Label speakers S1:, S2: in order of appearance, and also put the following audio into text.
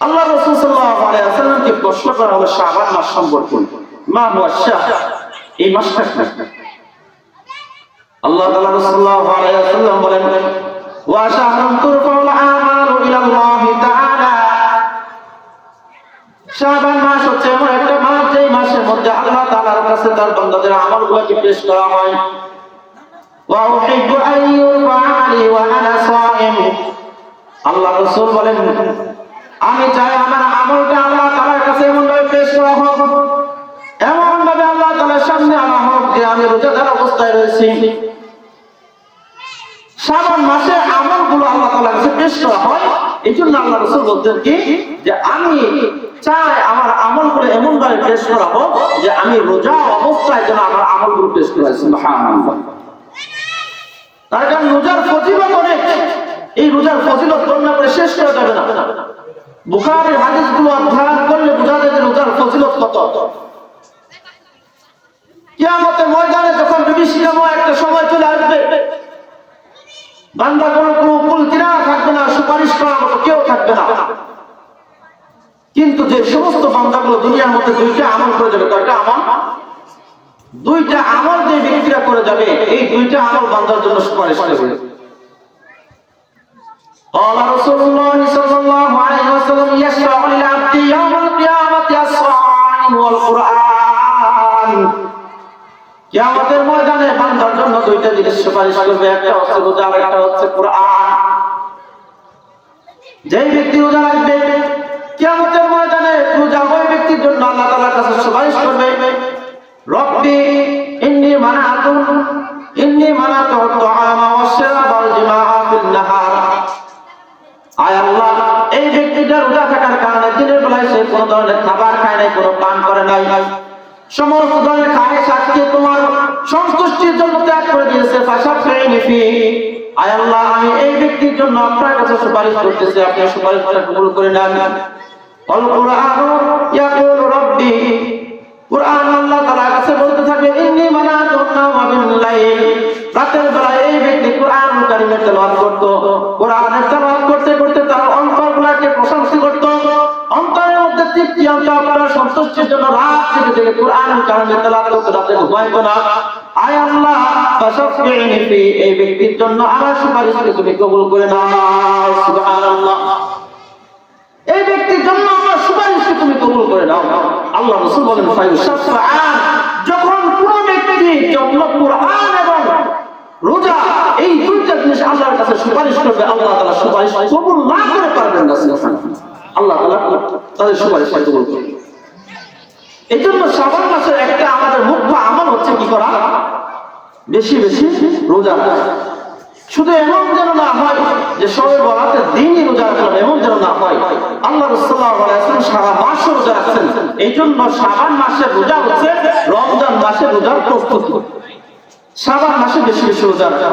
S1: আল্লাহ রাসূল সাল্লাল্লাহু আলাইহি ওয়াসাল্লামকে প্রশ্ন করা হলো শাবান মাস সম্পর্কে, মা হুয়া শাহর, এই মাসটা কি? আল্লাহ তাআলা রাসূলুল্লাহ আলাইহি ওয়াসাল্লাম বলেন, ওয়া শাহরুন তুরফাউল আমালু ইলাল্লাহি তাআলা, শাবান মাস হচ্ছে এমন একটা মাস যেই মাসের মধ্যে আল্লাহ তাআলার কাছে তার বান্দাদের আমলগুলোকে পেশ করা হয়। ওয়া উহিব্বু আন ইউরফা আলি ওয়া আনা সাইম, আল্লাহ রাসূল বলেন আমি চাই আমার আমলটা আল্লাহ তাআলার কাছে এমন ভাবে পেশ করা হোক, এমন ভাবে আল্লাহ তাআলার সামনে আনা হোক যে আমি রোজাদার অবস্থায় রয়েছি। শাবান মাসে আমলগুলো আল্লাহ তাআলার কাছে পেশ করা হয়, এই জন্য আল্লাহ রাসূল বলতেন কি যে আমি চাই আমার আমলগুলো এমন ভাবে পেশ করা হোক যে আমি রোজা অবস্থায় যেন আমার আমলগুলো পেশ করা হয়। সুবহানাল্লাহ। তার কারণ রোজার ফজিলত অনেক, এই রোজার ফজিলত বর্ণনা করে শেষ করা যাবে না। বুখারীর হাদিসগুলো অধ্যয়ন করলে বোঝা যায় যে রোজার ফজিলত কত। কিয়ামতের ময়দানে যখন বিভীষিকাময় একটা সময় চলে আসবে, বান্দা কোনো কুল কিনারা থাকবে না, সুপারিশ করার মতো কেউ থাকবে না। কিন্তু যে সমস্ত বান্দাগুলো দুনিয়ার মধ্যে দুইটা আমল করে যাবে, কয়টা আমল? দুইটা আমল যে ব্যক্তিরা করে যাবে, এই দুইটা আমল বান্দার জন্য সুপারিশ করবে। قال رسول الله صلى الله عليه وسلم يشفع للعبد يوم القيامة الصائم والقرآن, কিয়ামতের ময়দানে বান্দার জন্য দুইটা জিনিস সুপারিশ করবে, একটা হচ্ছে রোজা আর একটা হচ্ছে কোরআন। যেই ব্যক্তি রোজা রাখবে কিয়ামতের ময়দানে রোজা ওই ব্যক্তির জন্য আল্লাহ তাআলার কাছে সুপারিশ করবে, রব্বি ইন্নী মানাতু আত-তাআমা ওয়াশ-শারাবা ওয়াল-জিমাআ ফিন-নাহার, আয় আল্লাহ এই ব্যক্তিটা রোজা থাকার কারণে দিনের বেলায় সে কোনো ধরনের খাবার খায় নাই, কোনো পান করে নাই, সমস্ত ধরনের খায় সাথে তোমার সন্তুষ্টির জন্য ত্যাগ করে দিয়েছে। ফাশাফিনি ফি, আয় আল্লাহ আমি এই ব্যক্তির জন্য আপনার কাছে সুপারিশ করতেছি, আপনি সুপারিশটা কবুল করে নেন। আল কুরআন ইয়াকুলু রাব্বি, কুরআন আল্লাহ তাআলার কাছে বলতে থাকে ইন্নী মানাতু নাওমা বিল-লাইল, রাতের বেলায় এই ব্যক্তি কুরআন কারীমের তেলাওয়াত করত, কুরআনের তেলাওয়াত করতে করতে তার অন্তরগুলোকে প্রশংসা করত, অন্তরের মধ্যে তৃপ্তি আনত, আপনার সন্তুষ্টির জন্য রাত থেকে থেকে কুরআন কারীমের তেলাওয়াত করতে রাতে ঘুমাইতো না। আয় আল্লাহ ফাশাফিনি ফি, এই ব্যক্তির জন্য আমার সুপারিশকে তুমি কবুল করে নাও। সুবহানাল্লাহ, এই ব্যক্তির জন্য আমার সুপারিশকে তুমি কবুল করে নাও। আল্লাহ রাসূল বলেন ফায়ুশাফাআন, যখন কোন ব্যক্তি যখন কুরআন এবং রোজা এই দুইটা জিনিস আল্লাহর কাছে সুপারিশ করবে, আল্লাহ তাআলা সুপারিশ কবুল না করে পারবেন না। আল্লাহ তাআলা তাদের সুপারিশ কবুল করবেন। এই জন্য শাবান মাসের একটা আমাদের মুখ্য আমল হচ্ছে কি করা, বেশি বেশি রোজা রাখা। শুধু এমন যেন না হয় যে শবে বরাতের দিনই রোজা রাখলাম, এমন যেন না হয়। আল্লাহ রাসূল সাল্লাল্লাহু আলাইহি ওয়াসাল্লাম সারা মাস রোজা রাখছেন, এই জন্য শাবান মাসের রোজা হচ্ছে রমজান মাসের রোজার প্রস্তুতি। শাবান মাসে বেশি বেশি রোজা রাখা।